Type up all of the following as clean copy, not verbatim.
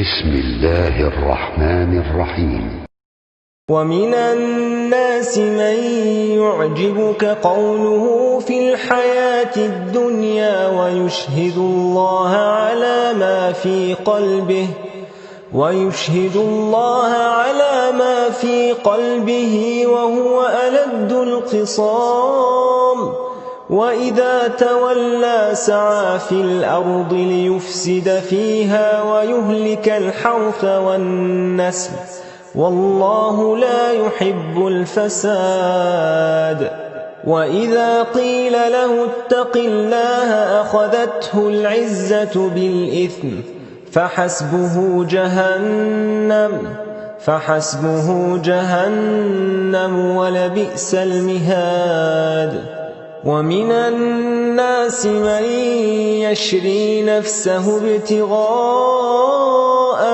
بسم الله الرحمن الرحيم. ومن الناس من يعجبك قوله في الحياة الدنيا ويشهد الله على ما في قلبه وهو ألد الخصام وإذا تولى سعى في الأرض ليفسد فيها ويهلك الحرث والنسل والله لا يحب الفساد. وإذا قيل له اتق الله أخذته العزة بالإثم فحسبه جهنم ولبئس المهاد. ومن الناس من يشري نفسه ابتغاء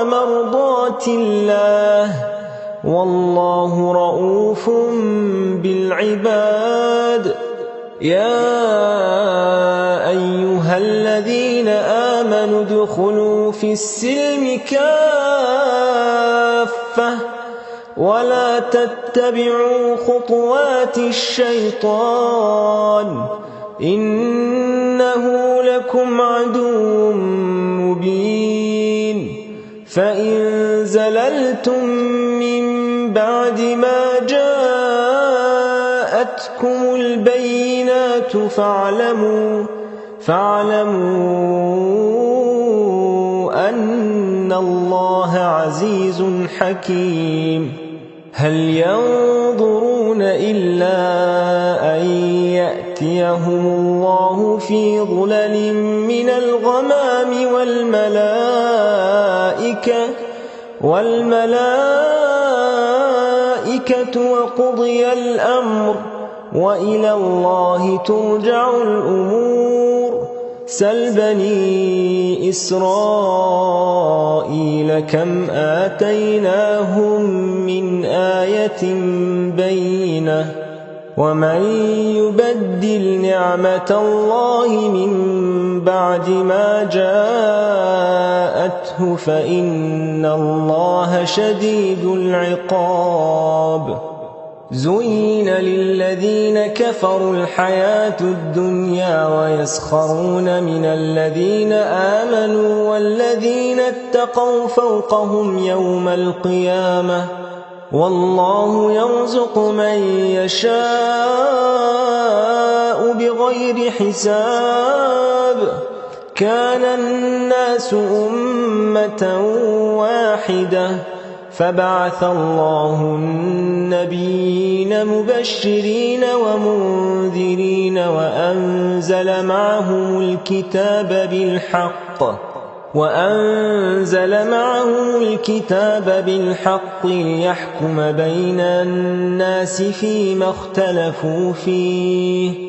مرضات الله والله رؤوف بالعباد. يا أيها الذين آمنوا ادخلوا في السلم كافة ولا تتبعوا خطوات الشيطان إنه لكم عدو مبين. فإن زللتم من بعد ما جاءتكم البينات فاعلموا أن الله عزيز حكيم. هل ينظرون إلا أن يأتيهم الله في ظلل من الغمام والملائكة وقضي الأمر وإلى الله ترجع الأمور. سل بني إسرائيل كم آتيناهم من آية بينة ومن يبدل نعمة الله من بعد ما جاءته فإن الله شديد العقاب. زين للذين كفروا الحياة الدنيا ويسخرون من الذين آمنوا والذين اتقوا فوقهم يوم القيامة والله يرزق من يشاء بغير حساب. كان الناس أمة واحدة فبعث الله النبيين مبشرين ومنذرين وأنزل معهم الكتاب بالحق ليحكم بين الناس فيما اختلفوا فيه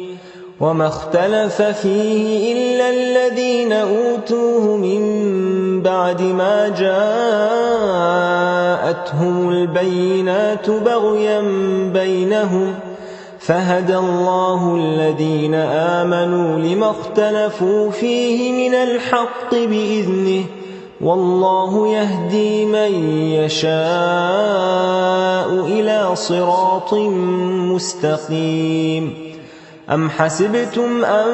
وما اختلف فيه إلا الذين أوتوه من بعد ما جاءتهم البينات بغيا بينهم فهدى الله الذين آمنوا لما اختلفوا فيه من الحق بإذنه والله يهدي من يشاء إلى صراط مستقيم. أم حسبتم أن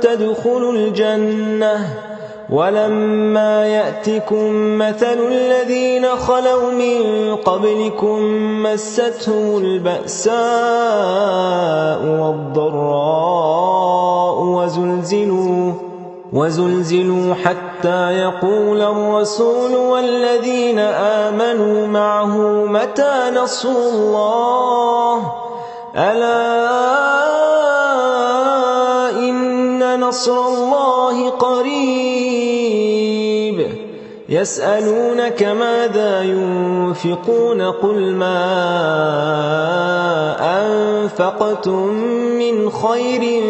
تدخلوا الجنة ولما يأتكم مثل الذين خلوا من قبلكم مستهم البأساء والضراء وزلزلوا حتى يقول الرسول والذين آمنوا معه متى نصر الله ألا إن نصر الله قريب. يسألونك ماذا ينفقون قل ما أنفقتم من خير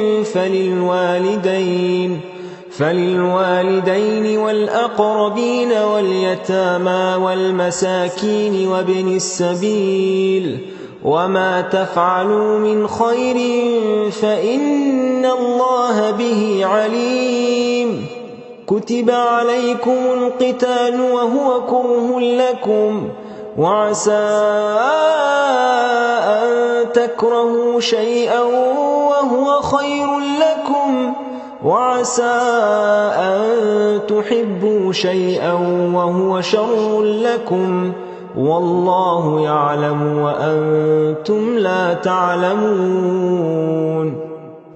فللوالدين والأقربين واليتامى والمساكين وابن السبيل وما تفعلوا من خير فإن الله به عليم. كتب عليكم القتال وهو كره لكم وعسى أن تكرهوا شيئا وهو خير لكم وعسى أن تحبوا شيئا وهو شر لكم والله يعلم وأنتم لا تعلمون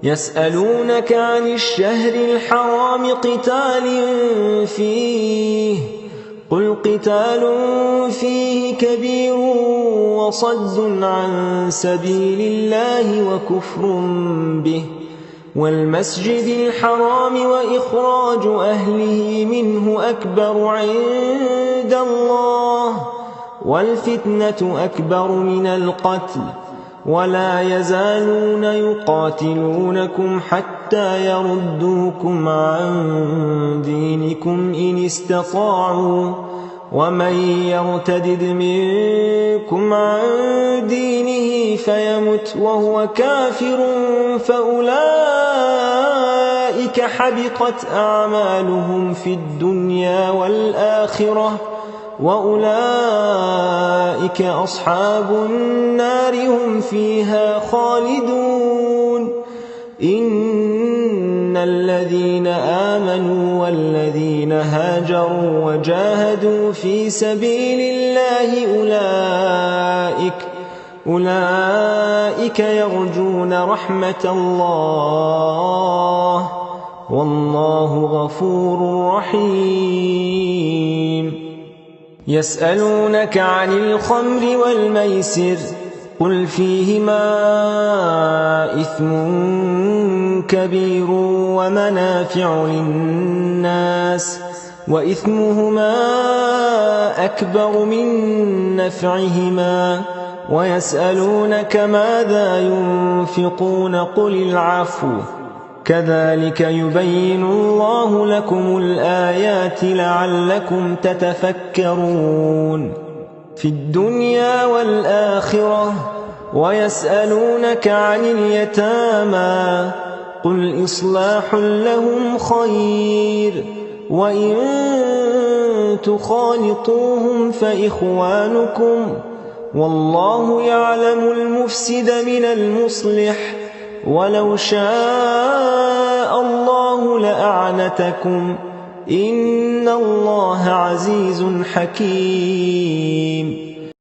يسألونك عن الشهر الحرام قتال فيه قل قتال فيه كبير وصد عن سبيل الله وكفر به والمسجد الحرام وإخراج أهله منه أكبر عند الله والفتنة أكبر من القتل ولا يزالون يقاتلونكم حتى يردوكم عن دينكم إن استطاعوا ومن يرتدد منكم عن دينه فيمت وهو كافر فأولئك حبطت أعمالهم في الدنيا والآخرة وأولئك أصحاب النار هم فيها خالدون إن الذين آمنوا والذين هاجروا وجاهدوا في سبيل الله أولئك يرجون رحمة الله والله غفور رحيم يسألونك عن الخمر والميسر قل فيهما إثم كبير ومنافع للناس وإثمهما أكبر من نفعهما ويسألونك ماذا ينفقون قل العفو كذلك يبين الله لكم الآيات لعلكم تتفكرون في الدنيا والآخرة ويسألونك عن اليتامى قل إصلاح لهم خير وإن تخالطوهم فإخوانكم والله يعلم المفسد من المصلح ولو شاء الله لأعنتكم إن الله عزيز حكيم